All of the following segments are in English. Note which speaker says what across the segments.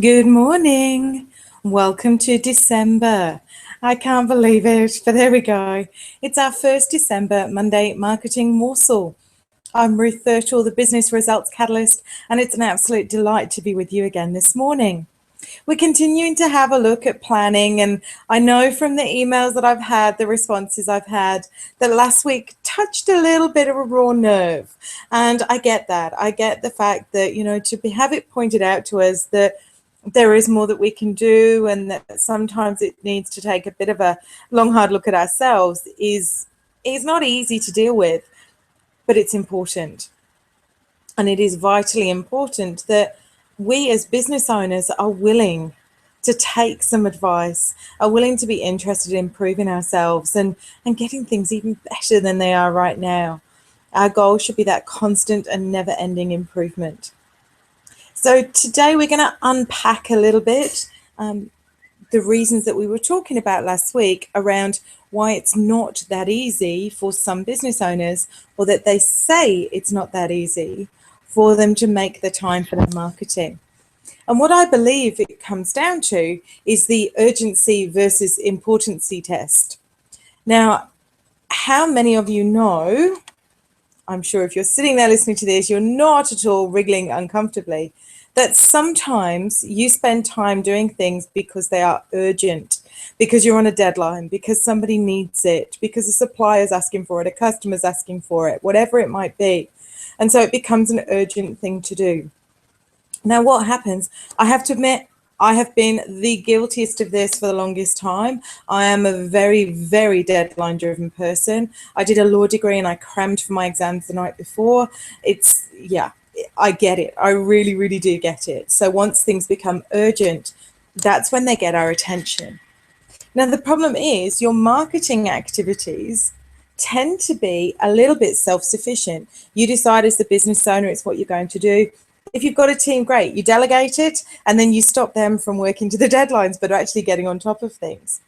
Speaker 1: Good morning. Welcome to December. I can't believe it, but there we go. It's our first December Monday Marketing Morsel. I'm Ruth Thurtle, the Business Results Catalyst, and it's an absolute delight to be with you again this morning. We're continuing to have a look at planning, and I know from the emails that I've had, the responses I've had, that last week touched a little bit of a raw nerve. And I get that. I get the fact that, have it pointed out to us that there is more that we can do, and that sometimes it needs to take a bit of a long, hard look at ourselves is not easy to deal with, but it's important. And it is vitally important that we as business owners are willing to take some advice, are willing to be interested in improving ourselves and getting things even better than they are right now. Our goal should be that constant and never-ending improvement. So today we're going to unpack a little bit the reasons that we were talking about last week around why it's not that easy for some business owners, or that they say it's not that easy for them to make the time for their marketing. And what I believe it comes down to is the urgency versus importancy test. Now, how many of you know, I'm sure if you're sitting there listening to this, you're not at all wriggling uncomfortably, that sometimes you spend time doing things because they are urgent, because you're on a deadline, because somebody needs it, because a supplier's asking for it, a customer's asking for it, whatever it might be. And so it becomes an urgent thing to do. Now, what happens? I have to admit, I have been the guiltiest of this for the longest time. I am a very, very deadline-driven person. I did a law degree and I crammed for my exams the night before. I get it. I really, really do get it. So once things become urgent, that's when they get our attention. Now, the problem is your marketing activities tend to be a little bit self-sufficient. You decide as the business owner it's what you're going to do. If you've got a team, great, you delegate it, and then you stop them from working to the deadlines, but actually getting on top of things.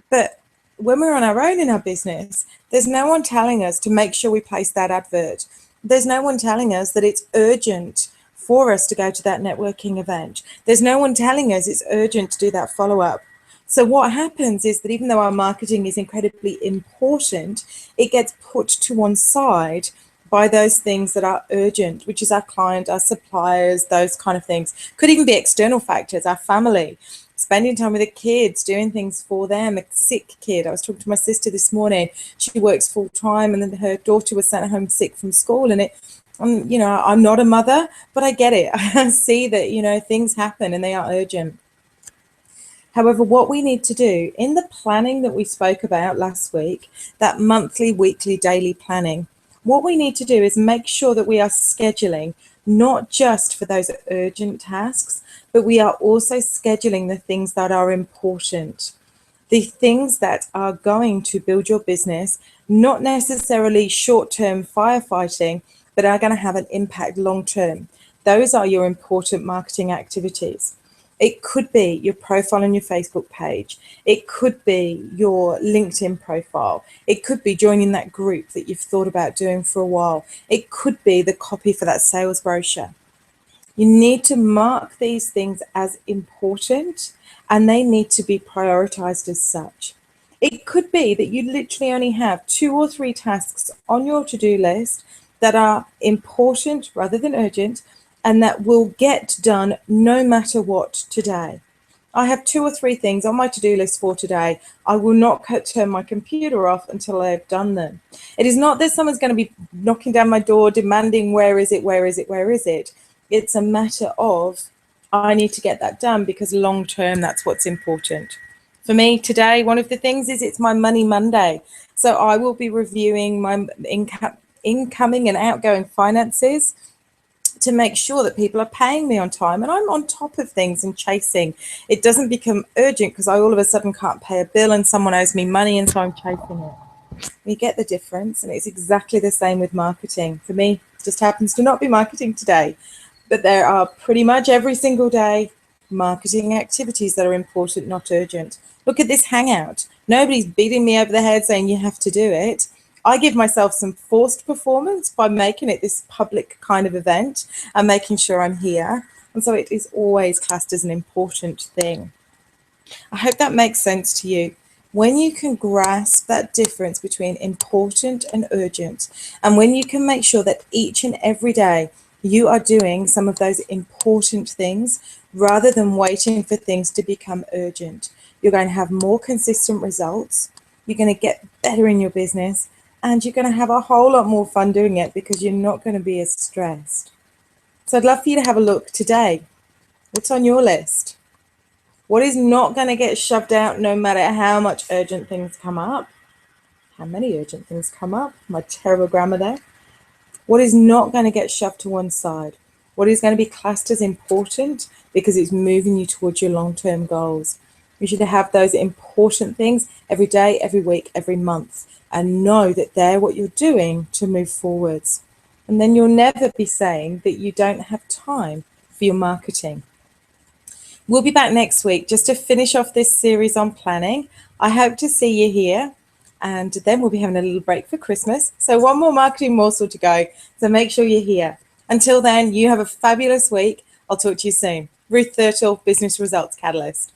Speaker 1: But when we're on our own in our business, there's no one telling us to make sure we place that advert. There's no one telling us that it's urgent for us to go to that networking event. There's no one telling us it's urgent to do that follow-up. So what happens is that even though our marketing is incredibly important, it gets put to one side by those things that are urgent, which is our client, our suppliers, those kind of things. Could even be external factors, our family, spending time with the kids, doing things for them, a sick kid. I was talking to my sister this morning. She works full time, and then her daughter was sent home sick from school. And I'm not a mother, but I get it. I see that, things happen and they are urgent. However, what we need to do in the planning that we spoke about last week, that monthly, weekly, daily planning, what we need to do is make sure that we are scheduling not just for those urgent tasks, but we are also scheduling the things that are important, the things that are going to build your business, not necessarily short-term firefighting, but are going to have an impact long-term. Those are your important marketing activities. It could be your profile on your Facebook page. It could be your LinkedIn profile. It could be joining that group that you've thought about doing for a while. It could be the copy for that sales brochure. You need to mark these things as important, and they need to be prioritized as such. It could be that you literally only have 2 or 3 tasks on your to-do list that are important rather than urgent, and that will get done no matter what today. I have 2 or 3 things on my to-do list for today. I will not turn my computer off until I've done them. It is not that someone's going to be knocking down my door demanding, where is it, where is it, where is it? It's a matter of, I need to get that done because long term, that's what's important. For me today, one of the things is it's my Money Monday. So I will be reviewing my incoming and outgoing finances to make sure that people are paying me on time, and I'm on top of things and chasing. It doesn't become urgent because I all of a sudden can't pay a bill and someone owes me money, and so I'm chasing it. You get the difference, and it's exactly the same with marketing. For me, it just happens to not be marketing today, but there are pretty much every single day marketing activities that are important, not urgent. Look at this hangout. Nobody's beating me over the head saying you have to do it. I give myself some forced performance by making it this public kind of event and making sure I'm here. and so it is always classed as an important thing. I hope that makes sense to you. When you can grasp that difference between important and urgent, and when you can make sure that each and every day you are doing some of those important things rather than waiting for things to become urgent, you're going to have more consistent results, you're going to get better in your business, and you're going to have a whole lot more fun doing it because you're not going to be as stressed. So I'd love for you to have a look today. What's on your list? What is not going to get shoved out no matter how much urgent things come up? How many urgent things come up? My terrible grammar there. What is not going to get shoved to one side? What is going to be classed as important because it's moving you towards your long-term goals? You should have those important things every day, every week, every month, and know that they're what you're doing to move forwards. And then you'll never be saying that you don't have time for your marketing. We'll be back next week just to finish off this series on planning. I hope to see you here, and then we'll be having a little break for Christmas. So one more marketing morsel to go, so make sure you're here. Until then, you have a fabulous week. I'll talk to you soon. Ruth Thurtle, Business Results Catalyst.